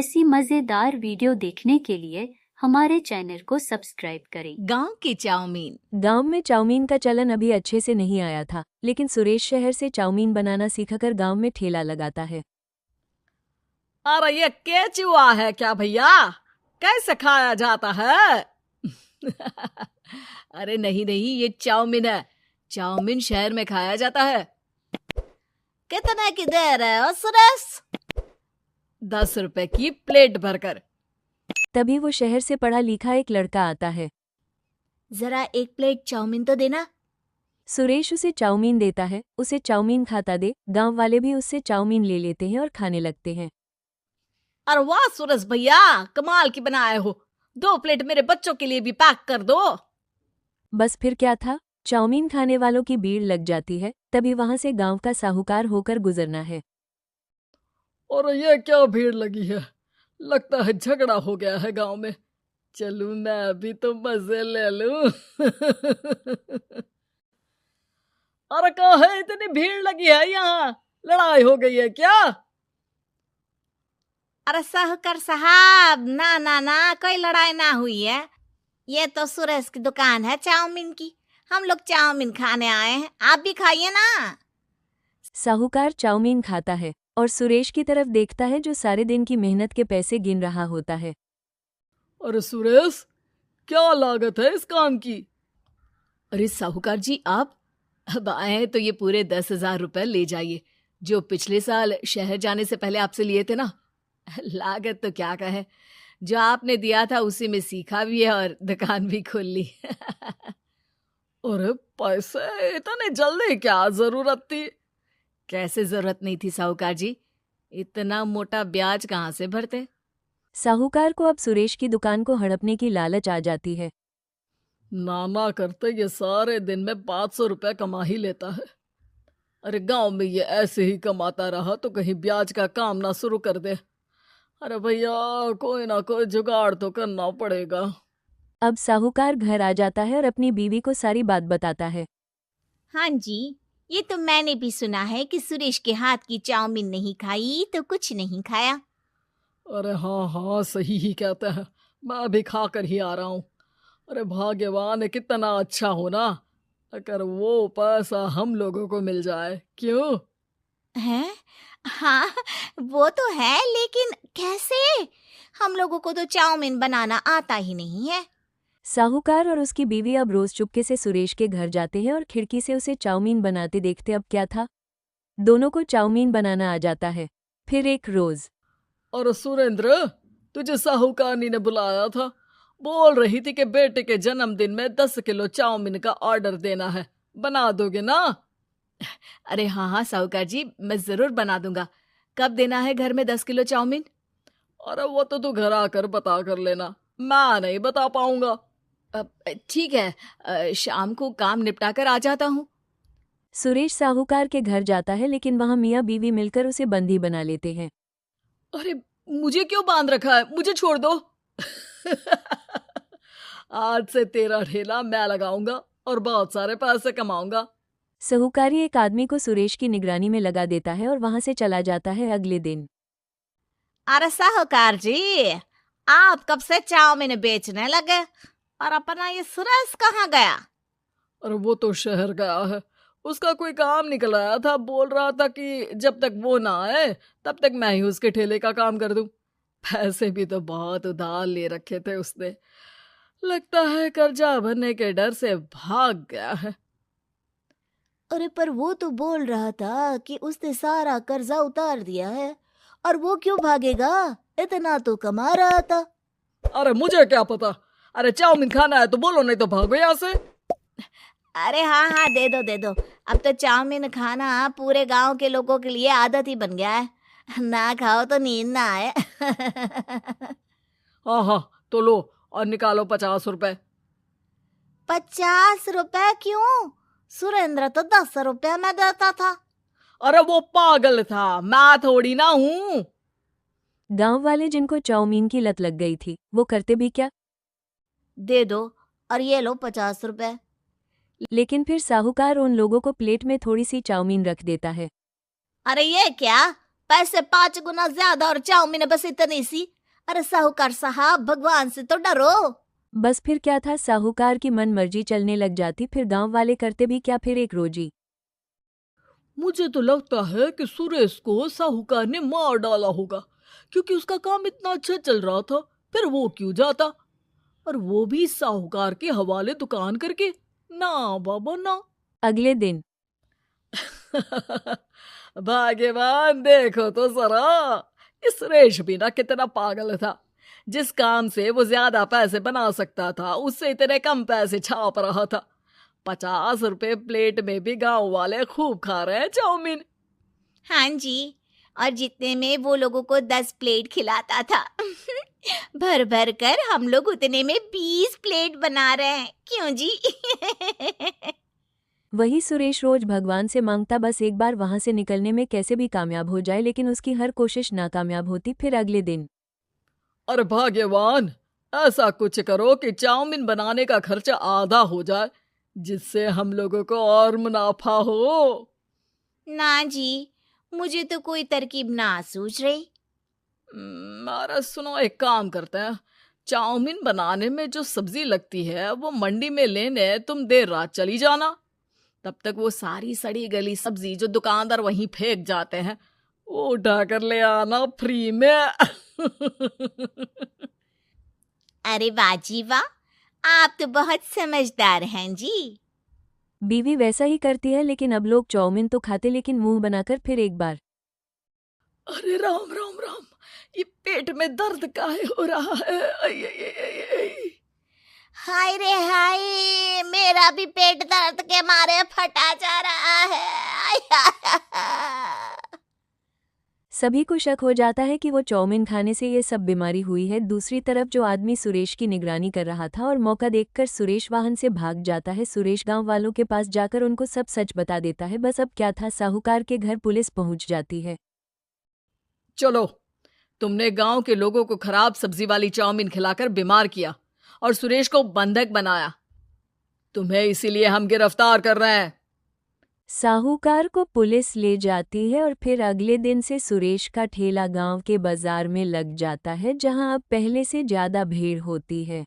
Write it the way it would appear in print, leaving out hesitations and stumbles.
ऐसी मजेदार वीडियो देखने के लिए हमारे चैनल को सब्सक्राइब करें। गांव की चाउमीन। गांव में चाउमीन का चलन अभी अच्छे से नहीं आया था, लेकिन सुरेश शहर से चाउमीन बनाना सीखकर गांव में ठेला लगाता है। अरे ये केचुआ है क्या भैया? कैसे खाया जाता है? अरे नहीं नहीं, ये चाउमीन है। चाउमीन शहर में खाया जाता है। कितने की दे रहे हो सुरेश? 10 रुपए की प्लेट भरकर। तभी वो शहर से पढ़ा लिखा एक लड़का आता है। जरा एक प्लेट चाउमीन तो देना। सुरेश उसे चाउमीन देता है। उसे चाउमीन खाता दे गांव वाले भी उससे चाउमीन ले लेते हैं और खाने लगते हैं। अरे वाह सुरेश भैया, कमाल की बनाए हो। 2 प्लेट मेरे बच्चों के लिए भी पैक कर दो। बस फिर क्या था, चाउमीन खाने वालों की भीड़ लग जाती है। तभी वहां से गांव का साहूकार होकर गुजरना है। और ये क्या भीड़ लगी है? लगता है झगड़ा हो गया है गांव में। चलूं मैं अभी तो मजे ले लूं। अरे कहाँ है, इतनी भीड़ लगी है यहाँ? लड़ाई हो गई है क्या? अरे साहूकार साहब, ना ना ना, कोई लड़ाई ना हुई है। ये तो सुरेश की दुकान है चाउमीन की। हम लोग चाउमीन खाने आए हैं, आप भी खाइए ना। साहूकार चाउमीन खाता है और सुरेश की तरफ देखता है, जो सारे दिन की मेहनत के पैसे गिन रहा होता है। अरे सुरेश, क्या लागत है इस काम की? अरे साहूकार जी, आप अब आए तो ये पूरे 10,000 रुपए ले जाइए, जो पिछले साल शहर जाने से पहले आपसे लिए थे ना। लागत तो क्या कहे, जो आपने दिया था उसी में सीखा भी है और दुकान भी खोल ली। अरे पैसे इतने जल्दी क्या जरूरत थी? कैसे जरूरत नहीं थी साहूकार जी? इतना मोटा ब्याज कहाँ से भरते? साहूकार को अब सुरेश की दुकान को हड़पने की लालच आ जाती है। नाना करते ये सारे दिन में 500 रुपए कमा ही लेता है। अरे गांव में ये ऐसे ही कमाता रहा तो कहीं ब्याज का काम ना शुरू कर दे। अरे भैया, कोई ना कोई जुगाड़ तो करना पड़ेगा। अब साहूकार घर आ जाता है और अपनी बीवी को सारी बात बताता है। हाँ जी, ये तो मैंने भी सुना है कि सुरेश के हाथ की चाउमीन नहीं खाई तो कुछ नहीं खाया। अरे हाँ हाँ, सही ही कहते हैं। मैं भी खा कर ही आ रहा हूँ। अरे भाग्यवान है, कितना अच्छा हो ना अगर वो पैसा हम लोगों को मिल जाए। क्यों? हैं? हाँ, वो तो है, लेकिन कैसे? हम लोगों को तो चाउमीन बनाना आता ही नहीं है। साहूकार और उसकी बीवी अब रोज चुपके से सुरेश के घर जाते हैं और खिड़की से उसे चाउमीन बनाते देखते। अब क्या था, दोनों को चाउमीन बनाना आ जाता है। फिर एक रोज, और सुरेंद्र, तुझे साहूकारनी ने बुलाया था। बोल रही थी कि बेटे के जन्मदिन में 10 किलो चाउमीन का ऑर्डर देना है। बना दोगे ना? अरे हाँ हाँ साहूकार जी, मैं जरूर बना दूंगा। कब देना है घर में 10 किलो चाउमीन? अरे वो तो तू घर आकर बता कर लेना, मैं नहीं बता पाऊंगा। ठीक है, शाम को काम निपटा कर आ जाता हूँ। सुरेश साहूकार के घर जाता है, लेकिन वहां मियाँ बीवी मिलकर उसे बंदी बना लेते हैं। अरे मुझे क्यों बांध रखा है? मुझे छोड़ दो। आज से तेरा ठेला मैं लगाऊंगा और बहुत सारे पैसे कमाऊंगा। साहूकारी एक आदमी को सुरेश की निगरानी में लगा देता है और वहां से चला जाता है। अगले दिन, अरे साहूकार जी, आप कब से चाउमीन बेचने लगे और अपना ये सुरेश कहाँ गया? और वो तो शहर गया है। उसका कोई काम निकल आया था। बोल रहा था कि जब तक वो ना आए तब तक मैं ही उसके ठेले का काम कर दूं। पैसे भी तो बहुत उधार ले रखे थे उसने। लगता है कर्जा भरने के डर से भाग गया है। अरे पर वो तो बोल रहा था कि उसने सारा कर्जा उतार दिया है, और वो क्यों भागेगा? इतना तो कमा रहा था। अरे मुझे क्या पता। अरे चाउमीन खाना है तो बोलो, नहीं तो भागो यहाँ से। अरे हाँ हाँ, दे दो दे दो। अब तो चाउमीन खाना पूरे गांव के लोगों के लिए आदत ही बन गया है। ना खाओ तो नींद ना आए। हाँ हाँ, तो लो और निकालो 50 रुपए। 50 रुपए क्यों? सुरेंद्र तो 10 रुपए में देता था। अरे वो पागल था, मैं थोड़ी ना हूँ। गांव वाले जिनको चाउमीन की लत लग गई थी, वो करते भी क्या, दे दो और ये लो 50 रुपए। लेकिन फिर साहूकार उन लोगों को प्लेट में थोड़ी सी चाउमीन रख देता है। अरे ये क्या? पैसे 5 गुना ज्यादा और चाउमीन बस इतनी सी। अरे साहूकार साहब, भगवान से तो डरो। बस फिर क्या था, साहूकार की मन मर्जी चलने लग जाती। फिर गांव वाले करते भी क्या, फिर एक रोजी मुझे तो लगता है कि सुरेश को साहूकार ने मार डाला होगा, क्योंकि उसका काम इतना अच्छा चल रहा था। फिर वो क्यों जाता, और वो भी साहूकार के हवाले दुकान करके? ना बाबा ना। अगले दिन भाग्यवान, देखो तो जरा, इस सुरेश भी ना कितना पागल था। जिस काम से वो ज्यादा पैसे बना सकता था, उससे इतने कम पैसे छाप रहा था। 50 रुपए प्लेट में भी गांव वाले खूब खा रहे हैं चाउमीन। हाँ जी, और जितने में वो लोगों को 10 प्लेट खिलाता था भर भर कर हम लोग उतने में 20 प्लेट बना रहे हैं। क्यों जी? वही सुरेश रोज भगवान से मांगता, बस एक बार वहां से निकलने में कैसे भी कामयाब हो जाए, लेकिन उसकी हर कोशिश नाकामयाब होती। फिर अगले दिन अरे भाग्यवान, ऐसा कुछ करो कि चाउमीन बनाने का खर्चा आधा हो जाए, जिससे हम लोगों को और मुनाफा हो। ना जी, मुझे तो कोई तरकीब ना सूझ रही। अरे सुनो, एक काम करते हैं। चाउमीन बनाने में जो सब्जी लगती है वो मंडी में लेने तुम देर रात चली जाना। तब तक वो सारी सड़ी गली सब्जी जो दुकानदार वहीं फेंक जाते हैं, वो उठा कर ले आना फ्री में। अरे वाह जी वाह, आप तो बहुत समझदार हैं जी। बीवी वैसा ही करती है, लेकिन अब लोग चाउमीन तो खाते, लेकिन मुंह बनाकर फिर एक बार अरे राम राम राम, ये पेट में दर्द काहे हो रहा है? आई, आई, आई, आई, आई। हाय रे हाय, मेरा भी पेट दर्द के मारे फटा जा रहा है। सभी को शक हो जाता है कि वो चाउमीन खाने से ये सब बीमारी हुई है। दूसरी तरफ जो आदमी सुरेश की निगरानी कर रहा था, और मौका देखकर सुरेश वाहन से भाग जाता है। सुरेश गांव वालों के पास जाकर उनको सब सच बता देता है। बस अब क्या था, साहूकार के घर पुलिस पहुंच जाती है। चलो, तुमने गांव के लोगों को खराब सब्जी वाली चाउमीन खिलाकर बीमार किया और सुरेश को बंधक बनाया। तुम्हें इसीलिए हम गिरफ्तार कर रहे हैं। साहूकार को पुलिस ले जाती है, और फिर अगले दिन से सुरेश का ठेला गांव के बाजार में लग जाता है, जहां अब पहले से ज्यादा भीड़ होती है।